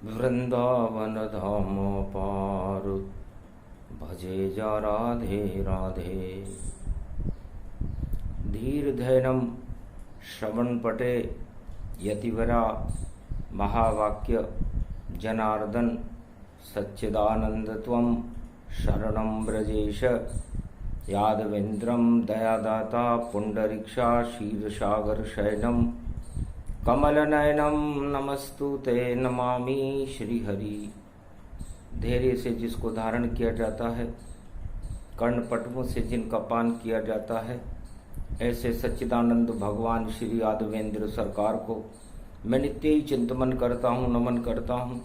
वृंदावन धाम पार भजे जा राधे राधे। धीर धैर्यम श्रवण पटे यतिवरा महावाक्य जनार्दन सच्चिदानंद त्वं शरणं ब्रजेश। यादवेन्द्रं दयादाता पुंडरीक्षा क्षीरसागर शयनम कमलनयनम नमस्तुते नमामि श्रीहरि। धैर्य से जिसको धारण किया जाता है, कर्णपटुओं से जिनका पान किया जाता है, ऐसे सच्चिदानंद भगवान श्री यादवेंद्र सरकार को मैं नित्य ही चिंतन करता हूँ, नमन करता हूँ।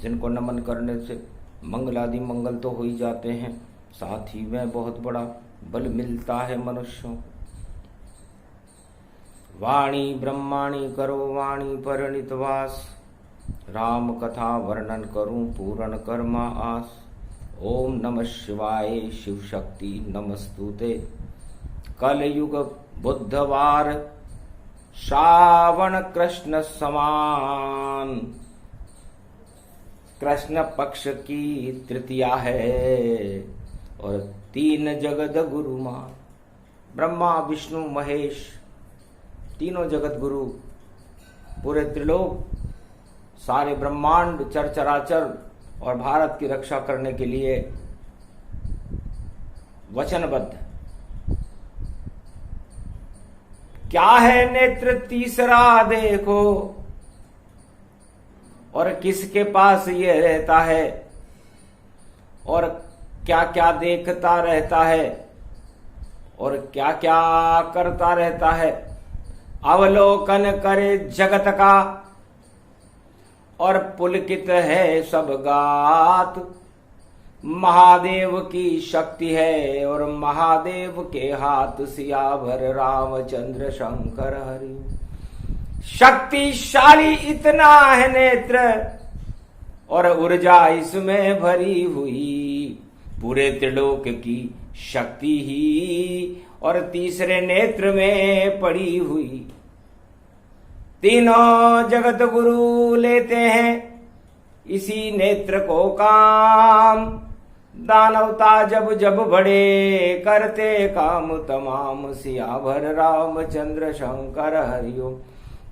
जिनको नमन करने से मंगलादि मंगल तो हो ही जाते हैं, साथ ही में बहुत बड़ा बल मिलता है मनुष्यों। वाणी ब्रह्माणी करो वाणी परिणितवास, राम कथा वर्णन करूं पूर्ण कर्मा आस। ओम नमः शिवाय शिव शक्ति नमस्तुते। कलयुग बुधवार श्रावण कृष्ण समान, कृष्ण पक्ष की तृतीया है और 3 जगत गुरु मान। ब्रह्मा विष्णु महेश तीनों जगत गुरु, पूरे त्रिलोक सारे ब्रह्मांड चरचराचर और भारत की रक्षा करने के लिए वचनबद्ध। क्या है नेत्र तीसरा देखो, और किसके पास ये रहता है, और क्या क्या देखता रहता है, और क्या क्या करता रहता है। अवलोकन करे जगत का और पुलकित है सब गात। महादेव की शक्ति है और महादेव के हाथ सियावर रामचंद्र शंकर हरि। शक्तिशाली इतना है नेत्र और ऊर्जा इसमें भरी हुई, पूरे त्रिलोक की शक्ति ही और तीसरे नेत्र में पड़ी हुई। तीनों जगत गुरु लेते हैं इसी नेत्र को काम। दानवता जब जब बड़े करते काम तमाम, सियावर रामचंद्र शंकर हरिओम।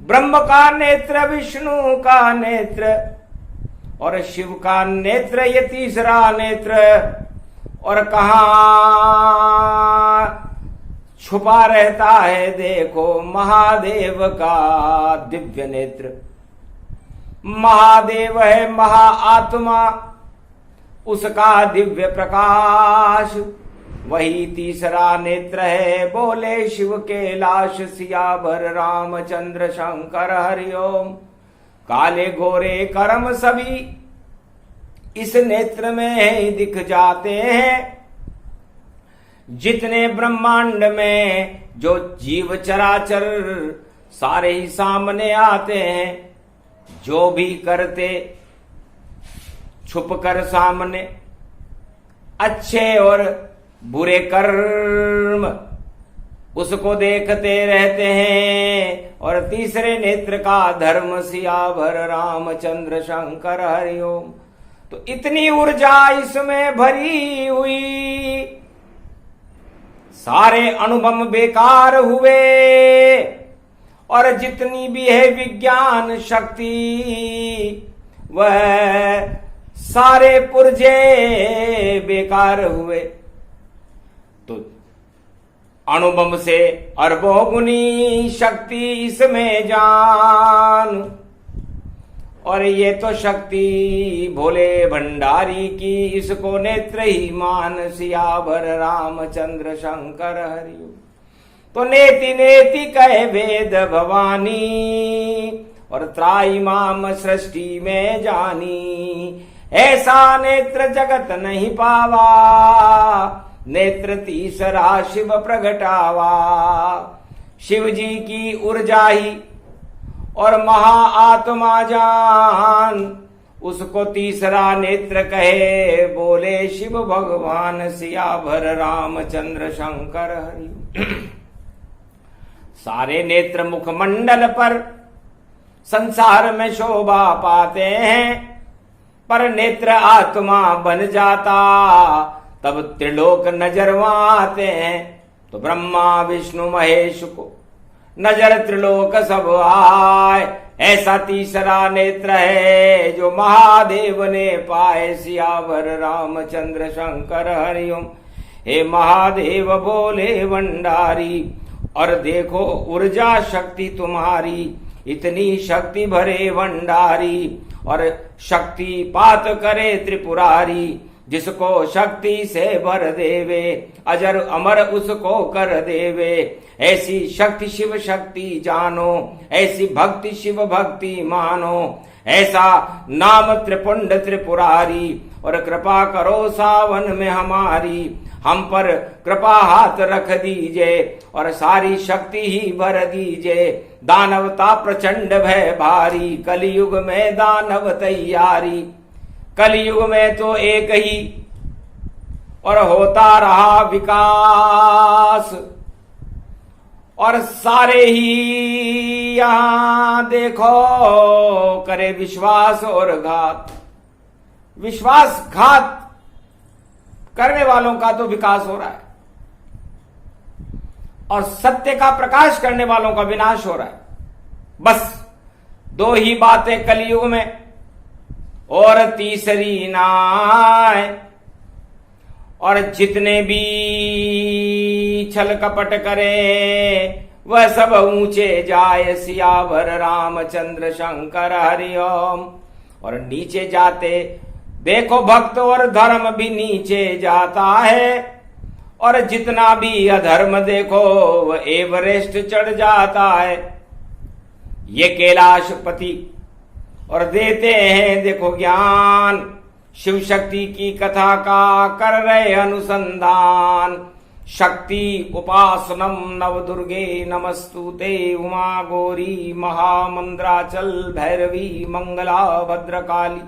ब्रह्म का नेत्र, विष्णु का नेत्र और शिव का नेत्र, ये तीसरा नेत्र। और कहाँ छुपा रहता है देखो, महादेव का दिव्य नेत्र। महादेव है महाआत्मा, उसका दिव्य प्रकाश वही तीसरा नेत्र है। बोले शिव कैलाश सियावर रामचंद्र शंकर हरिओम। काले गोरे कर्म सभी इस नेत्र में ही दिख जाते हैं। जितने ब्रह्मांड में जो जीव चराचर सारे ही सामने आते हैं, जो भी करते छुप कर सामने अच्छे और बुरे कर्म, उसको देखते रहते हैं। और तीसरे नेत्र का धर्म सियावर रामचंद्र शंकर हरिओम। तो इतनी ऊर्जा इसमें भरी हुई, सारे अनुभव बेकार हुए। और जितनी भी है विज्ञान शक्ति, वह सारे पुर्जे बेकार हुए। तो अनुभव से अरबों गुनी शक्ति इसमें जान। और ये तो शक्ति भोले भंडारी की, इसको नेत्र ही मान सियावर रामचंद्र शंकर हरिओम। तो नेति नेति कहे वेद भवानी और त्राई माम सृष्टि में जानी। ऐसा नेत्र जगत नहीं पावा, नेत्र तीसरा शिव प्रगटावा। शिव जी की ऊर्जा ही और महाआत्मा जान, उसको तीसरा नेत्र कहे। बोले शिव भगवान सियावर रामचंद्र शंकर हरि। सारे नेत्र मुखमंडल पर संसार में शोभा पाते हैं। पर नेत्र आत्मा बन जाता, तब त्रिलोक नजरवा आते हैं। तो ब्रह्मा विष्णु महेश को नजर त्रिलोक सब आए। ऐसा तीसरा नेत्र है जो महादेव ने पाए। सियावर रामचंद्र शंकर हरिओम। हे महादेव बोले भंडारी, और देखो ऊर्जा शक्ति तुम्हारी, इतनी शक्ति भरे भंडारी। और शक्ति पात करे त्रिपुरारी, जिसको शक्ति से भर देवे, अजर अमर उसको कर देवे। ऐसी शक्ति शिव शक्ति जानो, ऐसी भक्ति शिव भक्ति मानो। ऐसा नाम त्रिपुंड त्रिपुरारी, और कृपा करो सावन में हमारी। हम पर कृपा हाथ रख दीजिए, और सारी शक्ति ही भर दीजिए। दानवता प्रचंड भय भारी, कलयुग में दानव तैयारी। कलयुग में तो एक ही और होता रहा विकास, और सारे ही यहां देखो करे विश्वास और घात। विश्वासघात करने वालों का तो विकास हो रहा है, और सत्य का प्रकाश करने वालों का विनाश हो रहा है। बस दो ही बातें कलयुग में, और तीसरी नाय। और जितने भी छल कपट करे वह सब ऊंचे जाए। सियावर रामचंद्र शंकर हरिओम। और नीचे जाते देखो भक्त और धर्म भी नीचे जाता है, और जितना भी अधर्म देखो वह एवरेस्ट चढ़ जाता है। ये कैलाशपति और देते हैं देखो ज्ञान, शिव शक्ति की कथा का कर रहे अनुसंधान। शक्ति उपासनम नव दुर्गे नमस्तुते, उमा गौरी महामंद्राचल भैरवी मंगला भद्रकाली।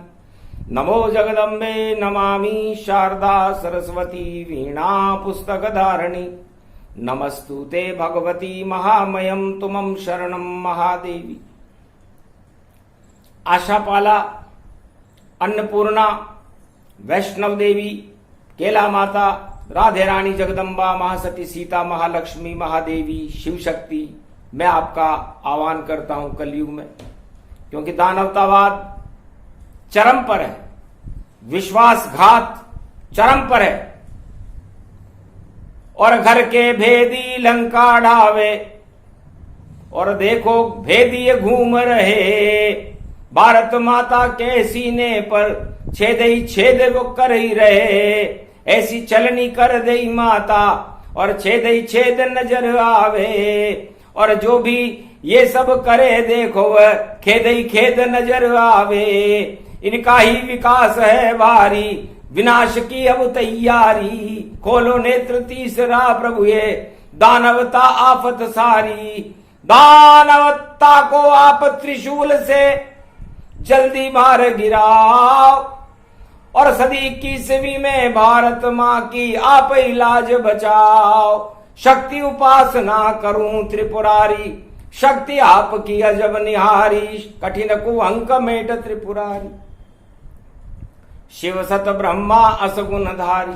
नमो जगदम्बे नमामि शारदा सरस्वती वीणा पुस्तक धारिणी। नमस्तुते भगवती महामयम तुमं शरणम महादेवी। आशापाला, अन्नपूर्णा, वैष्णव देवी, केला माता, राधे रानी, जगदम्बा, महासती, सीता, महालक्ष्मी, महादेवी, शिव शक्ति, मैं आपका आह्वान करता हूं कलयुग में, क्योंकि दानवतावाद चरम पर है, विश्वासघात चरम पर है। और घर के भेदी लंका ढावे, और देखो भेदी घूम रहे। भारत माता के सीने पर छेद ही छेद वो कर ही रहे। ऐसी चलनी कर दई माता, और छेद ही छेद नजर आवे। और जो भी ये सब करे देखो वह खेद ही खेद नजर आवे। इनका ही विकास है भारी, विनाश की अब तैयारी। खोलो नेत्र तीसरा प्रभु ये, दानवता आफत सारी। दानवता को आप त्रिशूल से जल्दी मार गिराओ, और सदी की सदी में भारत माँ की आप इलाज बचाओ। शक्ति उपासना करूं त्रिपुरारी, शक्ति आपकी अजब निहारी। कठिन कुअंक मेट त्रिपुरारी, शिव सत ब्रह्मा असगुण धारी।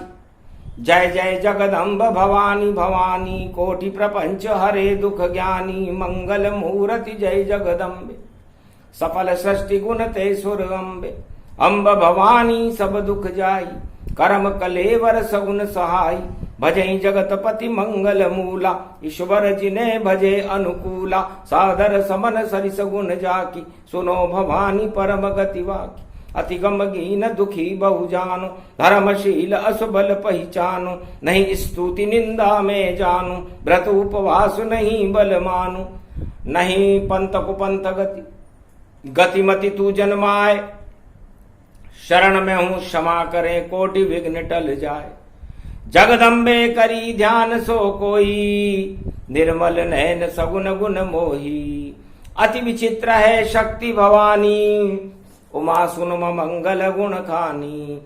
जय जय जगदम्ब भवानी भवानी, कोटि प्रपंच हरे दुख ज्ञानी। मंगल मूर्ति जय जगदम्बे, सफल सृष्टि गुण ते सुर अम्बे। अम्ब भवानी सब दुख जाई, कर्म कलेवर सगुन सहाई। भजई जगतपति मंगल मूला, ईश्वर जिने भजे अनुकूला। सादर समन सरिस गुण जाकी, सुनो भवानी परम गति वाकी। अति गमगीन दुखी बहु जानो, धर्मशील असुबल पहचानो। नहीं स्तुति निंदा में जानो, व्रत उपवास नहीं बल मानो। नहीं पंथ कुपंथ गति, गतिमति तू जन्माए। शरण में हूं क्षमा करे, कोटि विघ्न टल जाए। जगदम्बे करी ध्यान सो कोई, निर्मल नैन सगुन गुण मोही। अति विचित्र है शक्ति भवानी, उमा सुन मंगल गुण खानी।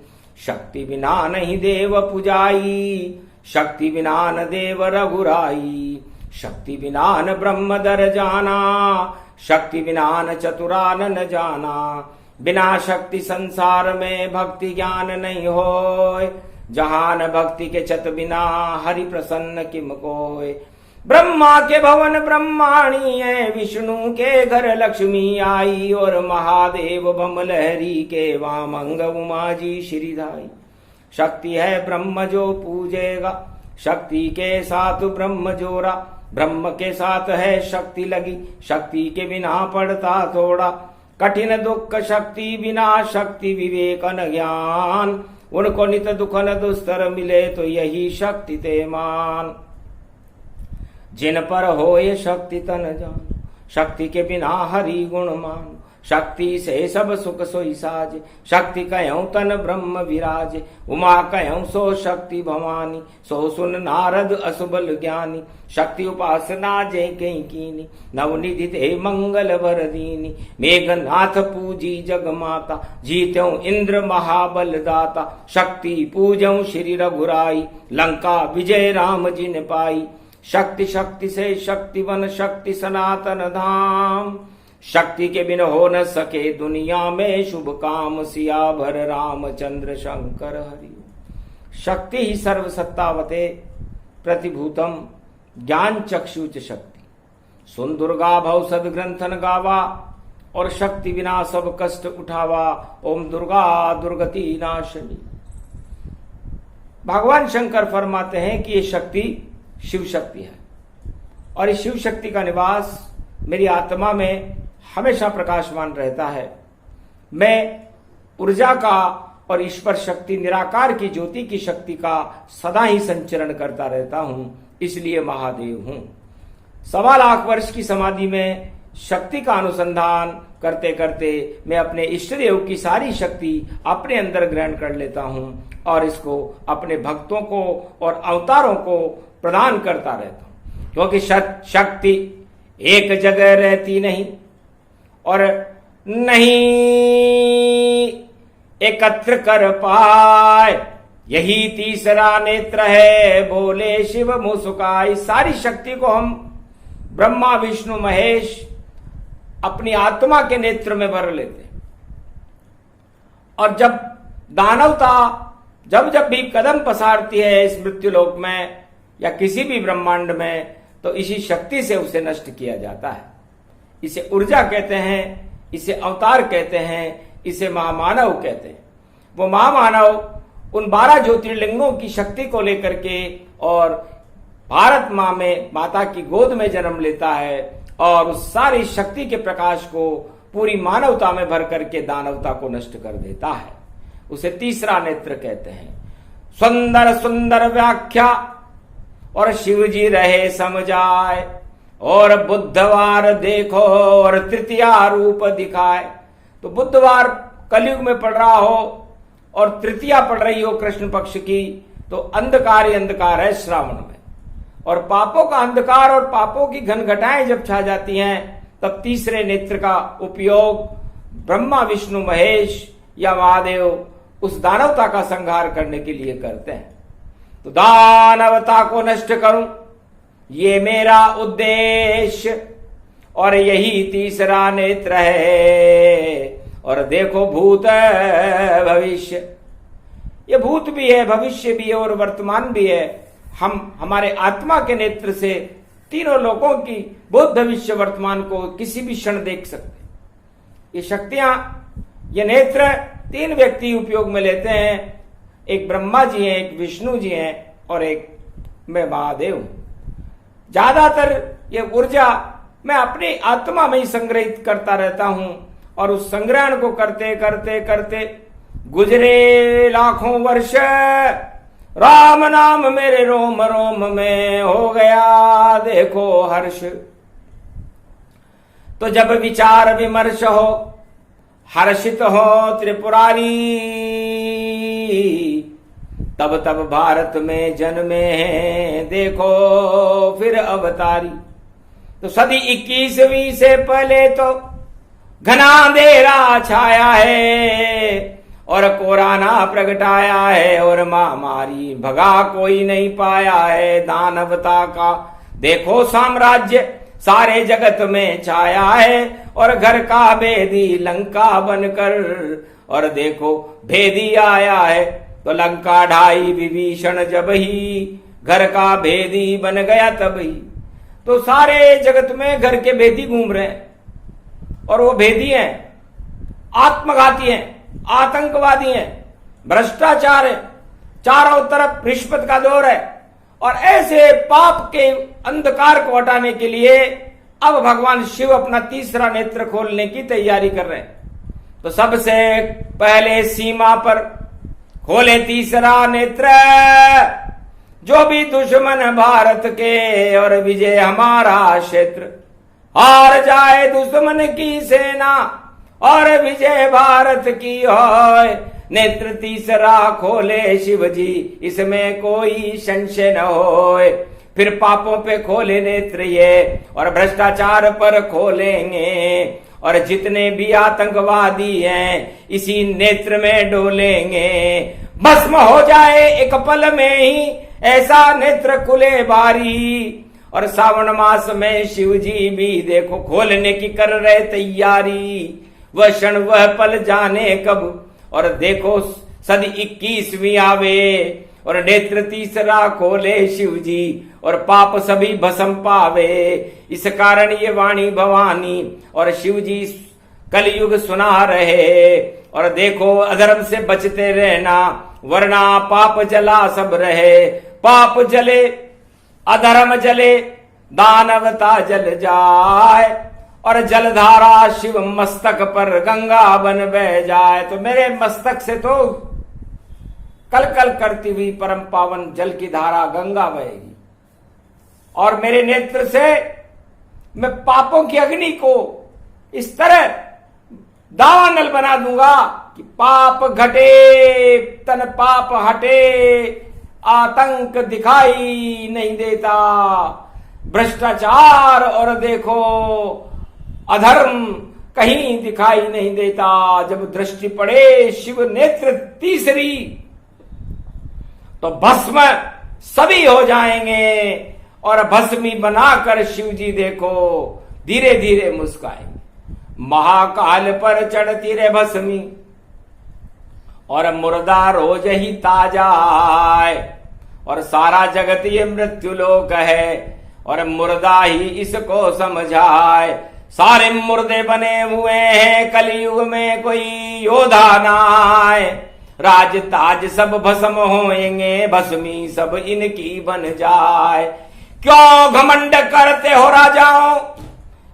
शक्ति बिना नहीं देव पुजाई, शक्ति बिना न देव रघुराई। शक्ति बिना न ब्रह्म दर जाना, शक्ति बिना न चतुरान न जाना। बिना शक्ति संसार में भक्ति ज्ञान नहीं होय। जहान भक्ति के छत बिना हरि प्रसन्न किम कोय। ब्रह्मा के भवन ब्रह्माणी है, विष्णु के घर लक्ष्मी आई, और महादेव भमलहरी के वामंग उमा जी श्रीधाई। शक्ति है ब्रह्म जो पूजेगा, शक्ति के साथ ब्रह्म जोड़ा। ब्रह्म के साथ है शक्ति लगी, शक्ति के बिना पड़ता थोड़ा। कठिन दुख शक्ति बिना, शक्ति विवेक न ज्ञान। उनको नित दुख न दुस्तर मिले, तो यही शक्ति ते मान। जिन पर हो ये शक्ति तन जान, शक्ति के बिना हरि गुण मान। शक्ति से सब सुख सोई साज, शक्ति कहूं तन ब्रह्म विराज। उमा कहूं सो शक्ति भवानी, सो सुन नारद असुबल ज्ञानी। शक्ति उपासना जय कहीं कीनी, नवनिधि ते मंगल वर दीनी। मेघनाथ पूजी जग माता, जीत्यों इंद्र महाबल दाता। शक्ति पूजऊं श्री रघुराई, लंका विजय राम जिन पाई। शक्ति शक्ति से शक्ति वन, शक्ति सनातन धाम। शक्ति के बिन हो न सके दुनिया में शुभ काम। सिया भर रामचंद्र शंकर हरि। शक्ति ही सर्व सत्तावते प्रतिभूतम, ज्ञान चक्षुच शक्ति। सुन दुर्गा भव सद ग्रंथन गावा, और शक्ति बिना सब कष्ट उठावा। ओम दुर्गा दुर्गति नाशनी। भगवान शंकर फरमाते हैं कि ये शक्ति शिव शक्ति है, और इस शिव शक्ति का निवास मेरी आत्मा में हमेशा प्रकाशमान रहता है। मैं ऊर्जा का और ईश्वर शक्ति निराकार की ज्योति की शक्ति का सदा ही संचरण करता रहता हूं, इसलिए महादेव हूं। 1.25 लाख वर्ष की समाधि में शक्ति का अनुसंधान करते करते मैं अपने इष्ट देव की सारी शक्ति अपने अंदर ग्रहण कर लेता हूं, और इसको अपने भक्तों को और अवतारों को प्रदान करता रहता हूं। क्योंकि शक्ति एक जगह रहती नहीं, और नहीं एकत्र कर पाए। यही तीसरा नेत्र है, बोले शिव मुस्काई। सारी शक्ति को हम ब्रह्मा विष्णु महेश अपनी आत्मा के नेत्र में भर लेते। और जब दानवता जब भी कदम पसारती है इस मृत्युलोक में या किसी भी ब्रह्मांड में, तो इसी शक्ति से उसे नष्ट किया जाता है। इसे ऊर्जा कहते हैं, इसे अवतार कहते हैं, इसे महामानव कहते हैं। वो महामानव उन 12 ज्योतिर्लिंगों की शक्ति को लेकर के और भारत माँ में माता की गोद में जन्म लेता है, और उस सारी शक्ति के प्रकाश को पूरी मानवता में भर करके दानवता को नष्ट कर देता है। उसे तीसरा नेत्र कहते हैं। सुंदर सुंदर व्याख्या और शिव जी रहे समझाए, और बुधवार देखो और तृतीया रूप दिखाए। तो बुधवार कलयुग में पड़ रहा हो और तृतीया पड़ रही हो कृष्ण पक्ष की, तो अंधकार ही अंधकार है श्रावण में। और पापों का अंधकार और पापों की घनघटाएं जब छा जाती हैं, तब तीसरे नेत्र का उपयोग ब्रह्मा विष्णु महेश या महादेव उस दानवता का संहार करने के लिए करते हैं। तो दानवता को नष्ट करूं, ये मेरा उद्देश्य, और यही तीसरा नेत्र है। और देखो भूत भविष्य, ये भूत भी है, भविष्य भी है और वर्तमान भी है। हम हमारे आत्मा के नेत्र से तीनों लोगों की भूत भविष्य वर्तमान को किसी भी क्षण देख सकते। ये शक्तियां, ये नेत्र 3 व्यक्ति उपयोग में लेते हैं। एक ब्रह्मा जी हैं, एक विष्णु जी हैं, और एक मैं महादेव हूं। ज्यादातर ये ऊर्जा मैं अपनी आत्मा में ही संग्रहित करता रहता हूं, और उस संग्रहण को करते करते करते गुजरे लाखों वर्ष, राम नाम मेरे रोम रोम में हो गया देखो हर्ष। तो जब विचार विमर्श हो, हर्षित हो त्रिपुरारी, तब तब भारत में जन्मे हैं देखो फिर अवतारी। तो सदी 21वीं से पहले तो घना अंधेरा छाया है, और कोराना प्रगटाया है, और महामारी भगा कोई नहीं पाया है। दानवता का देखो साम्राज्य, सारे जगत में छाया है और घर का भेदी लंका बनकर। और देखो भेदी आया है तो लंका ढाई विभीषण जब ही, घर का भेदी बन गया तब ही। तो सारे जगत में घर के भेदी घूम रहे हैं और वो भेदी हैं, आत्मघाती हैं, आतंकवादी हैं, भ्रष्टाचार है, चारों तरफ रिश्वत का दौर है। और ऐसे पाप के अंधकार को हटाने के लिए अब भगवान शिव अपना तीसरा नेत्र खोलने की तैयारी कर रहे हैं। तो सबसे पहले सीमा पर खोले तीसरा नेत्र, जो भी दुश्मन भारत के और विजय हमारा क्षेत्र। हार जाए दुश्मन की सेना और विजय भारत की होए। नेत्र तीसरा खोले शिव जी, इसमें कोई संशय न होए। फिर पापों पे खोले नेत्र ये और भ्रष्टाचार पर खोलेंगे। और जितने भी आतंकवादी हैं इसी नेत्र में डोलेंगे। भस्म हो जाए एक पल में ही ऐसा नेत्र खुले बारी। और सावन मास में शिव जी भी देखो खोलने की कर रहे तैयारी। वह क्षण वह पल जाने कब, और देखो सदी 21वीं आवे और नेत्र तीसरा खोले शिव जी और पाप सभी भस्म पावे। इस कारण ये वाणी भवानी और शिव जी कलयुग सुना रहे। और देखो अधर्म से बचते रहना, वरना पाप जला सब रहे। पाप जले अधर्म जले, दानवता जल जाए और जलधारा शिव मस्तक पर गंगा बन बह जाए। तो मेरे मस्तक से तो कल कल करती हुई परम पावन जल की धारा गंगा बहेगी और मेरे नेत्र से मैं पापों की अग्नि को इस तरह दावानल बना दूंगा कि पाप घटे तन पाप हटे, आतंक दिखाई नहीं देता। भ्रष्टाचार और देखो अधर्म कहीं दिखाई नहीं देता। जब दृष्टि पड़े शिव नेत्र तीसरी तो भस्म सभी हो जाएंगे और भस्मी बनाकर शिव जी देखो धीरे धीरे मुस्काएंगे। महाकाल पर चढ़ती रे भस्मी और मुर्दा रोज ही ताजा है। और सारा जगत ये मृत्यु लोक है और मुर्दा ही इसको समझाए। सारे मुर्दे बने हुए हैं कलयुग में कोई योद्धा ना आए। राज ताज सब भस्म होएंगे, भस्मी सब इनकी बन जाए। क्यों घमंड करते हो राजाओं,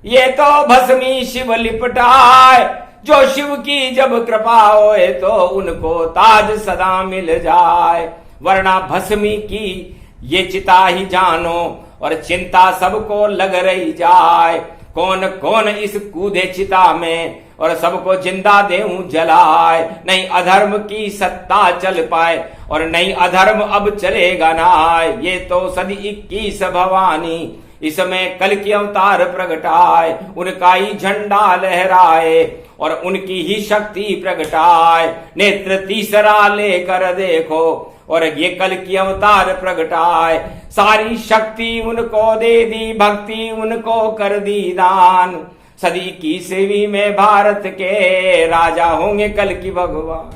ये तो भस्मी शिव लिपटाए। जो शिव की जब कृपा होए तो उनको ताज सदा मिल जाए। वरना भस्मी की ये चिता ही जानो और चिंता सबको लग रही जाए। कौन कौन इस कूदे चिता में और सबको जिंदा देऊं जलाए। नहीं अधर्म की सत्ता चल पाए और नहीं अधर्म अब चलेगा ना। ये तो सदी 21 भवानी इसमें कल की अवतार प्रगटाए। उनका ही झंडा लहराए और उनकी ही शक्ति प्रगटाए। नेत्र तीसरा लेकर देखो और ये कल की अवतार प्रगटाए। सारी शक्ति उनको दे दी, भक्ति उनको कर दी दान। सदी 21वीं में भारत के राजा होंगे कल की भगवान।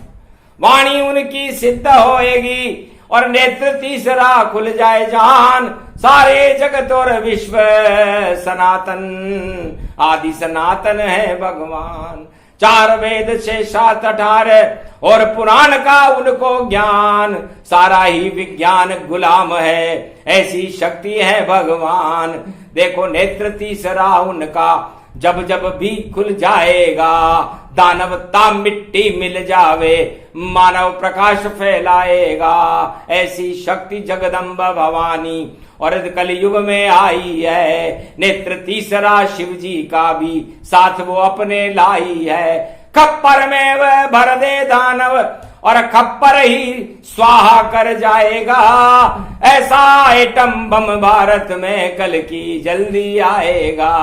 वाणी उनकी सिद्ध होएगी और नेत्र तीसरा खुल जाए जान। सारे जगत और विश्व सनातन आदि सनातन है भगवान। 4 वेद से 7 18 और पुराण का उनको ज्ञान। सारा ही विज्ञान गुलाम है, ऐसी शक्ति है भगवान। देखो नेत्र तीसरा उनका जब जब भी खुल जाएगा, दानवता मिट्टी मिल जावे, मानव प्रकाश फैलाएगा। ऐसी शक्ति जगदम्बा भवानी और कलयुग में आई है। नेत्र तीसरा शिव जी का भी साथ वो अपने लाई है। खप्पर में वह भर दे दानव और खप्पर ही स्वाहा कर जाएगा। ऐसा एटम बम भारत में कल की जल्दी आएगा।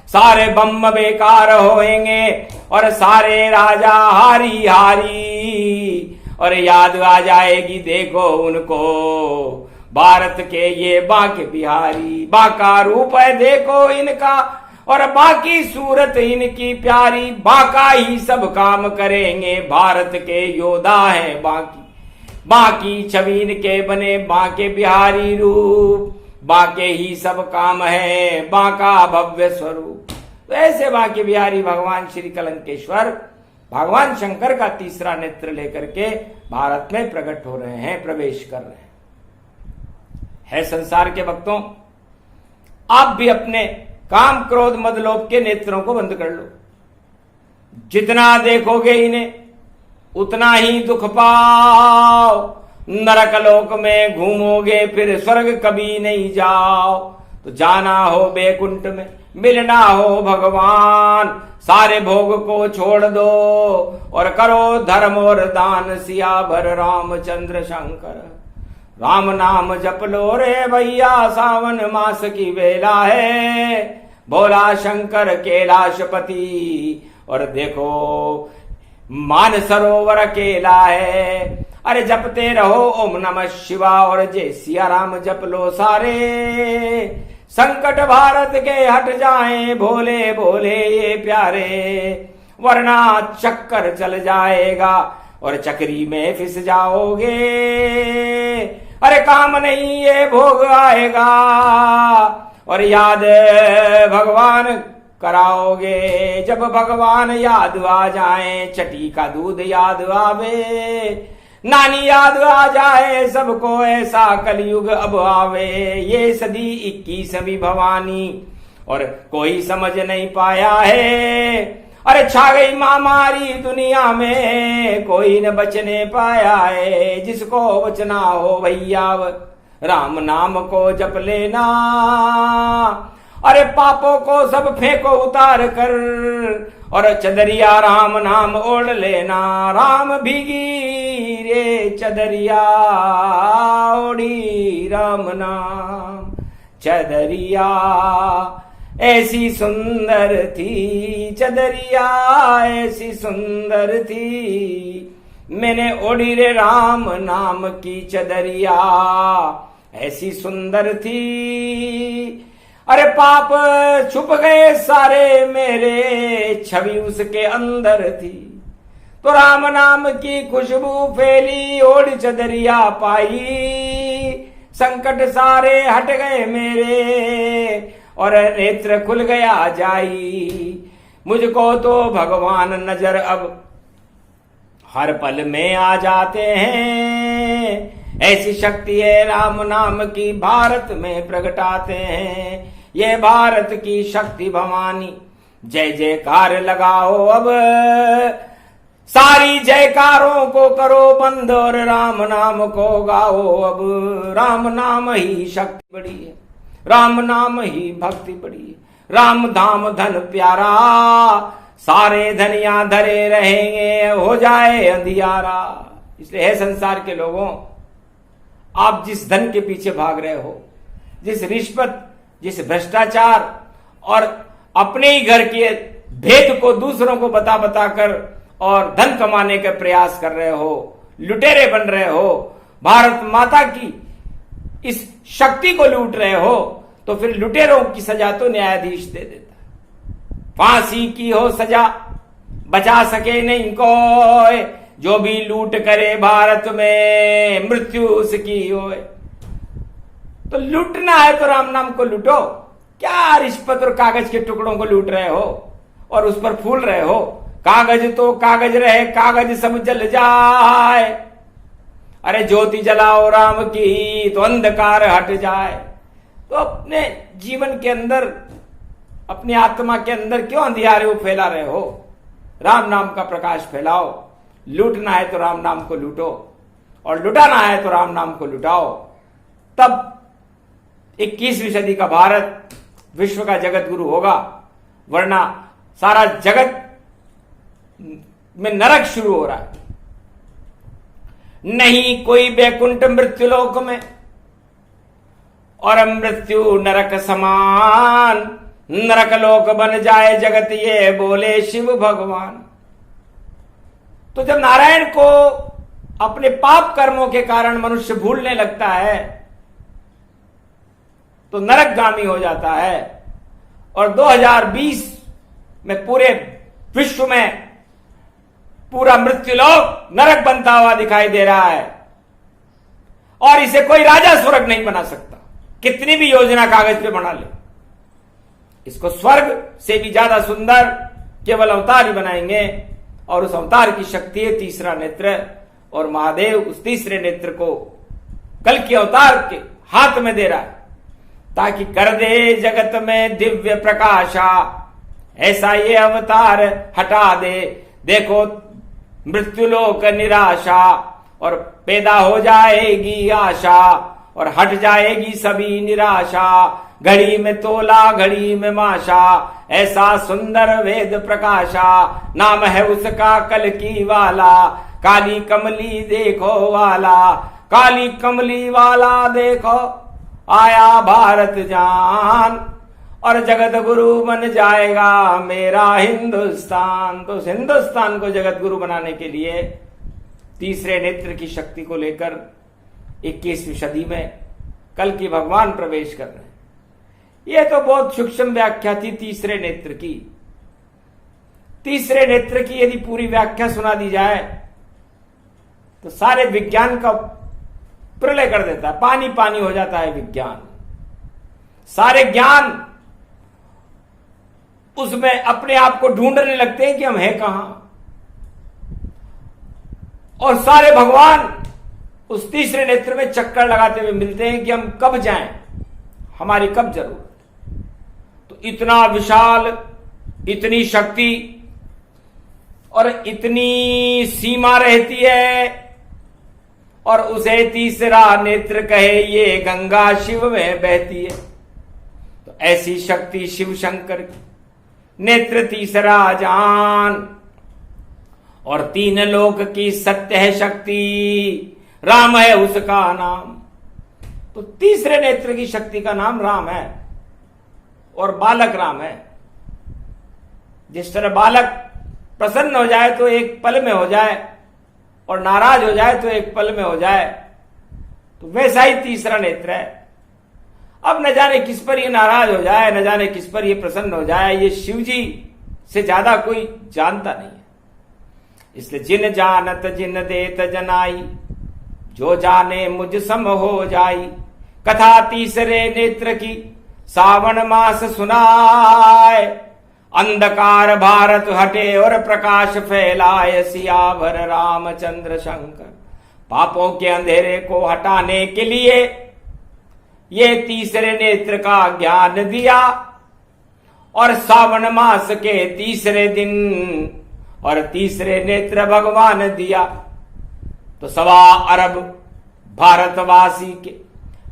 सारे बम बेकार होएंगे और सारे राजा हारी हारी। और याद आ जाएगी देखो उनको भारत के ये बांके बिहारी, बांका रूप है देखो इनका और बाकी सूरत इनकी प्यारी, बांका ही सब काम करेंगे, भारत के योद्धा हैं बाकी, बाकी छवि इनके बने बांके बिहारी रूप, बांके ही सब काम है बांका भव्य स्वरूप। तो ऐसे बांके बिहारी भगवान श्री कलंकेश्वर भगवान शंकर का तीसरा नेत्र लेकर के भारत में प्रकट हो रहे हैं, प्रवेश कर रहे हैं। है संसार के भक्तों, आप भी अपने काम क्रोध मद लोभ के नेत्रों को बंद कर लो। जितना देखोगे इन्हें उतना ही दुख पाओ, नरक लोक में घूमोगे फिर स्वर्ग कभी नहीं जाओ। तो जाना हो बैकुंठ में मिलना हो भगवान, सारे भोग को छोड़ दो और करो धर्म और दान, सियावर रामचंद्र शंकर। राम नाम जप लो रे भैया, सावन मास की वेला है, भोला शंकर कैलाशपति और देखो मान सरोवर अकेला है। अरे जपते रहो ओम नमः शिवा और जय सिया राम जप लो सारे, संकट भारत के हट जाएं भोले भोले ये प्यारे, वरना चक्कर चल जाएगा और चक्री में फिस जाओगे। अरे काम नहीं ये भोग आएगा और याद भगवान कराओगे। जब भगवान याद आ जाए, चटी का दूध याद आवे, नानी याद आ जाए सबको, ऐसा कलयुग अब आवे। ये सदी 21वीं भवानी और कोई समझ नहीं पाया है। अरे छा गई महामारी दुनिया में, कोई न बचने पाया है। जिसको बचना हो भैया राम नाम को जप लेना, अरे पापों को सब फेंको उतार कर और चदरिया राम नाम ओढ़ लेना। राम भीगी रे चदरिया ओढ़ी राम नाम चदरिया, ऐसी सुंदर थी चदरिया ऐसी सुंदर थी, मैंने ओढ़ी रे राम नाम की चदरिया ऐसी सुंदर थी। अरे पाप छुप गए सारे मेरे, छवि उसके अंदर थी। तो राम नाम की खुशबू फैली, ओढ़ चदरिया पाई, संकट सारे हट गए मेरे और नेत्र खुल गया जाई। मुझको तो भगवान नजर अब हर पल में आ जाते हैं, ऐसी शक्ति है राम नाम की भारत में प्रगटाते हैं। ये भारत की शक्ति भवानी, जय जयकार लगाओ अब, सारी जयकारों को करो बंद और राम नाम को गाओ अब। राम नाम ही शक्ति बड़ी है, राम नाम ही भक्ति बड़ी है, राम धाम धन प्यारा, सारे धनिया धरे रहेंगे हो जाए अंधियारा। इसलिए है संसार के लोगों, आप जिस धन के पीछे भाग रहे हो, जिस रिश्वत जिस भ्रष्टाचार और अपने ही घर के भेद को दूसरों को बता बता कर और धन कमाने का प्रयास कर रहे हो, लुटेरे बन रहे हो, भारत माता की इस शक्ति को लूट रहे हो, तो फिर लुटेरों की सजा तो न्यायाधीश दे देता। फांसी की हो सजा बचा सके नहीं कोई, जो भी लूट करे भारत में मृत्यु उसकी होए। तो लूटना है तो राम नाम को लूटो, क्या रिश्वत और कागज के टुकड़ों को लूट रहे हो और उस पर फूल रहे हो। कागज तो कागज रहे, कागज सब जल जाए। अरे ज्योति जलाओ राम की तो अंधकार हट जाए। तो अपने जीवन के अंदर, अपनी आत्मा के अंदर क्यों अंधियारे फैला रहे हो? राम नाम का प्रकाश फैलाओ। लूटना है तो राम नाम को लूटो और लुटाना है तो राम नाम को लुटाओ। तब 21वीं सदी का भारत विश्व का जगत गुरु होगा, वरना सारा जगत में नरक शुरू हो रहा है। नहीं कोई बैकुंठ मृत्युलोक में और मृत्यु नरक समान, नरक लोक बन जाए जगत ये बोले शिव भगवान। तो जब नारायण को अपने पाप कर्मों के कारण मनुष्य भूलने लगता है, तो नरकगामी हो जाता है। और 2020 में पूरे विश्व में पूरा मृत्युलोक नरक बनता हुआ दिखाई दे रहा है और इसे कोई राजा स्वर्ग नहीं बना सकता, कितनी भी योजना कागज पे बना ले। इसको स्वर्ग से भी ज्यादा सुंदर केवल अवतार ही बनाएंगे। और उस अवतार की शक्ति है तीसरा नेत्र। और महादेव उस तीसरे नेत्र को कल के अवतार के हाथ में दे रहा है ताकि कर दे जगत में दिव्य प्रकाशा, ऐसा ये अवतार हटा दे। देखो मृत्युलोक निराशा और पैदा हो जाएगी आशा और हट जाएगी सभी निराशा। घड़ी में तोला घड़ी में माशा, ऐसा सुंदर वेद प्रकाशा। नाम है उसका कल की वाला, काली कमली देखो वाला। काली कमली वाला देखो आया भारत जान और जगत गुरु बन जाएगा मेरा हिंदुस्तान। तो उस हिंदुस्तान को जगत गुरु बनाने के लिए तीसरे नेत्र की शक्ति को लेकर 21वीं सदी में कल की भगवान प्रवेश कर रहे हैं। यह तो बहुत सूक्ष्म व्याख्या थी तीसरे नेत्र की। तीसरे नेत्र की यदि पूरी व्याख्या सुना दी जाए तो सारे विज्ञान का प्रलय कर देता है, पानी पानी हो जाता है विज्ञान। सारे ज्ञान उसमें अपने आप को ढूंढने लगते हैं कि हम हैं कहां। और सारे भगवान उस तीसरे नेत्र में चक्कर लगाते हुए मिलते हैं कि हम कब जाएं, हमारी कब जरूरत। तो इतना विशाल, इतनी शक्ति और इतनी सीमा रहती है और उसे तीसरा नेत्र कहे ये गंगा शिव में बहती है। तो ऐसी शक्ति शिव शंकर की, नेत्र तीसरा जान और तीन लोक की सत्य है शक्ति, राम है उसका नाम। तो तीसरे नेत्र की शक्ति का नाम राम है और बालक राम है। जिस तरह बालक प्रसन्न हो जाए तो एक पल में हो जाए और नाराज हो जाए तो एक पल में हो जाए, तो वैसा ही तीसरा नेत्र है। अब न जाने किस पर ये नाराज हो जाए, न जाने किस पर ये प्रसन्न हो जाए, ये शिव जी से ज्यादा कोई जानता नहीं है। इसलिए जिन जानत जिन देत जनाई, जो जाने मुझ सम हो जाई। कथा तीसरे नेत्र की सावन मास सुनाए, अंधकार भारत हटे और प्रकाश फैलाए। सियावर रामचंद्र शंकर पापों के अंधेरे को हटाने के लिए ये तीसरे नेत्र का ज्ञान दिया। और सावन मास के तीसरे दिन और तीसरे नेत्र भगवान दिया। तो 1.25 अरब भारतवासी के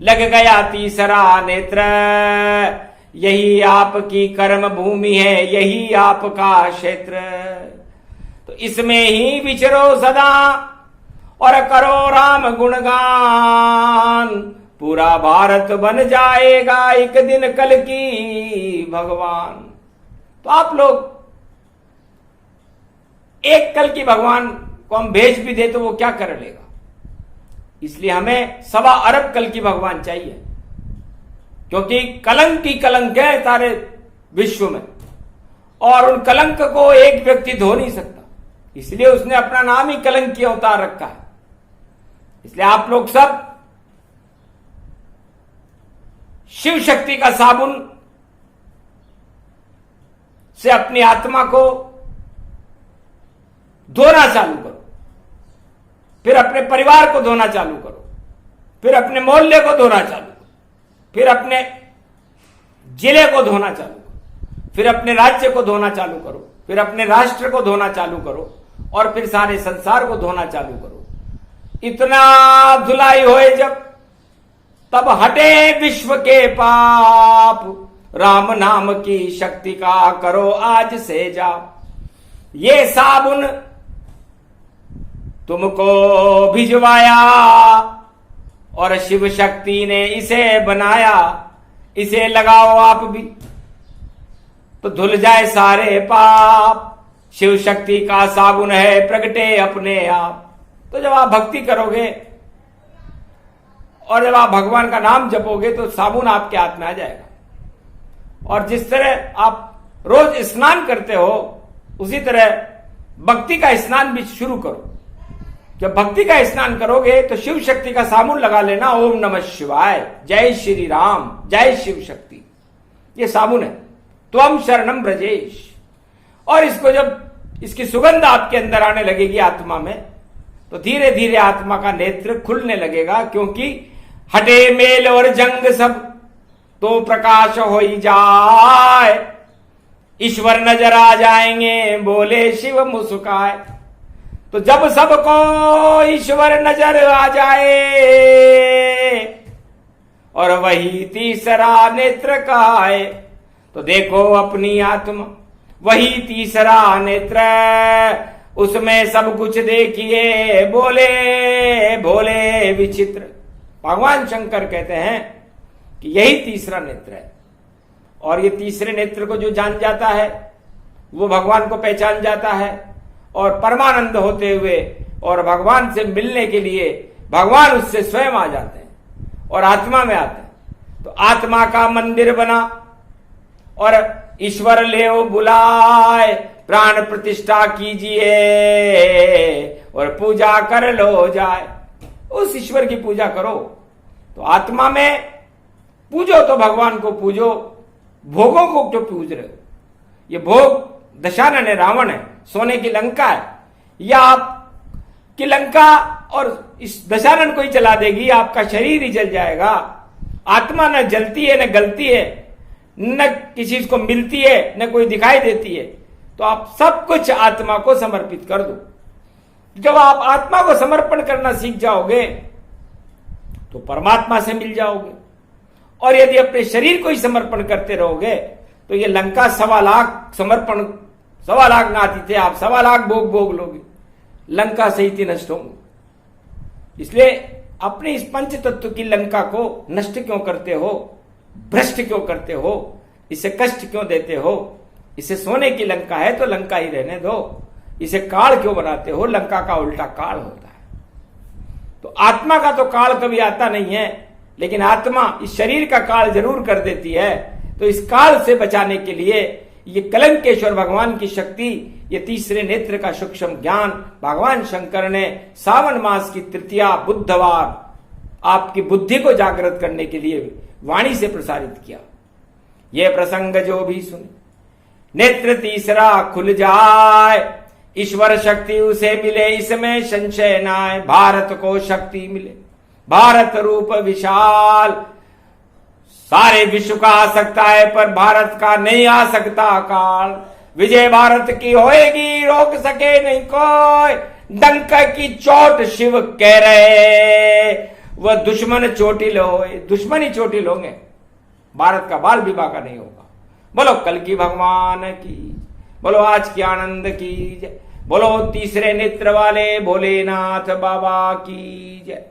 लग गया तीसरा नेत्र। यही आपकी कर्म भूमि है, यही आपका क्षेत्र। तो इसमें ही विचरो सदा और करो राम गुणगान। पूरा भारत बन जाएगा एक दिन कल की भगवान। तो आप लोग एक कल की भगवान को हम भेज भी दे तो वो क्या कर लेगा। इसलिए हमें 1.25 अरब कल की भगवान चाहिए, क्योंकि कलंक ही कलंक है सारे विश्व में और उन कलंक को एक व्यक्ति धो नहीं सकता। इसलिए उसने अपना नाम ही कलंक की अवतार रखा है। इसलिए आप लोग सब शिव शक्ति का साबुन से अपनी आत्मा को धोना चालू करो, फिर अपने परिवार को धोना चालू करो, फिर अपने मोहल्ले को धोना चालू करो, फिर अपने जिले को धोना चालू करो, फिर अपने राज्य को धोना चालू करो, फिर अपने राष्ट्र को धोना चालू करो और फिर सारे संसार को धोना चालू करो। इतना धुलाई होए जब, तब हटे विश्व के पाप। राम नाम की शक्ति का करो आज से जाप। ये साबुन तुमको भिजवाया और शिव शक्ति ने इसे बनाया। इसे लगाओ आप भी तो धुल जाए सारे पाप। शिव शक्ति का साबुन है प्रगटे अपने आप। तो जब आप भक्ति करोगे और जब आप भगवान का नाम जपोगे तो साबुन आपके हाथ में आ जाएगा। और जिस तरह आप रोज स्नान करते हो उसी तरह भक्ति का स्नान भी शुरू करो। जब भक्ति का स्नान करोगे तो शिव शक्ति का साबुन लगा लेना। ओम नमः शिवाय, जय श्री राम, जय शिव शक्ति, ये साबुन है। त्वम शरणम ब्रजेश। और इसको जब इसकी सुगंध आपके अंदर आने लगेगी आत्मा में, तो धीरे धीरे आत्मा का नेत्र खुलने लगेगा, क्योंकि हटे मेल और जंग सब तो प्रकाश हो ही जाए, ईश्वर नजर आ जाएंगे बोले शिव मुस्काए। तो जब सबको ईश्वर नजर आ जाए और वही तीसरा नेत्र कहाए, तो देखो अपनी आत्मा वही तीसरा नेत्र, उसमें सब कुछ देखिए बोले भोले विचित्र। भगवान शंकर कहते हैं कि यही तीसरा नेत्र है। और ये तीसरे नेत्र को जो जान जाता है वो भगवान को पहचान जाता है और परमानंद होते हुए और भगवान से मिलने के लिए भगवान उससे स्वयं आ जाते हैं और आत्मा में आते हैं। तो आत्मा का मंदिर बना और ईश्वर ले बुलाए, प्राण प्रतिष्ठा कीजिए और पूजा कर लो जाए। उस ईश्वर की पूजा करो। तो आत्मा में पूजो तो भगवान को पूजो, भोगों को क्यों पूज रहे हो? ये भोग दशानन है, रावण है, सोने की लंका है, या आपकी लंका और इस दशानन को ही जला देगी, आपका शरीर ही जल जाएगा। आत्मा न जलती है न गलती है, न किसी को मिलती है न कोई दिखाई देती है। तो आप सब कुछ आत्मा को समर्पित कर दो। जब आप आत्मा को समर्पण करना सीख जाओगे तो परमात्मा से मिल जाओगे। और यदि अपने शरीर को ही समर्पण करते रहोगे तो ये लंका 1.25 लाख समर्पण, 1.25 लाख नाती थे, आप 1.25 लाख भोग लोगे, लंका सहित ही नष्ट होंगे। इसलिए अपने इस पंच तत्व की लंका को नष्ट क्यों करते हो, भ्रष्ट क्यों करते हो, इसे कष्ट क्यों देते हो? इसे सोने की लंका है तो लंका ही रहने दो। इसे काल क्यों बनाते हो? लंका का उल्टा काल होता है। तो आत्मा का तो काल कभी आता नहीं है, लेकिन आत्मा इस शरीर का काल जरूर कर देती है। तो इस काल से बचाने के लिए ये कलंकेश्वर भगवान की शक्ति, ये तीसरे नेत्र का सूक्ष्म ज्ञान भगवान शंकर ने सावन मास की तृतीया बुधवार आपकी बुद्धि को जागृत करने के लिए वाणी से प्रसारित किया। यह प्रसंग जो भी सुने, नेत्र तीसरा खुल जाए, ईश्वर शक्ति उसे मिले, इसमें संशय न आए। भारत को शक्ति मिले, भारत रूप विशाल, सारे विश्व का आ सकता है पर भारत का नहीं आ सकता काल। विजय भारत की होएगी, रोक सके नहीं कोई, डंक की चोट शिव कह रहे, वह दुश्मन चोटिल होए। दुश्मन ही चोटिल होंगे, भारत का बाल विवाह का नहीं होगा। बोलो कल की भगवान की, बोलो आज की आनंद की जय, बोलो तीसरे नेत्र वाले भोलेनाथ बाबा की जय।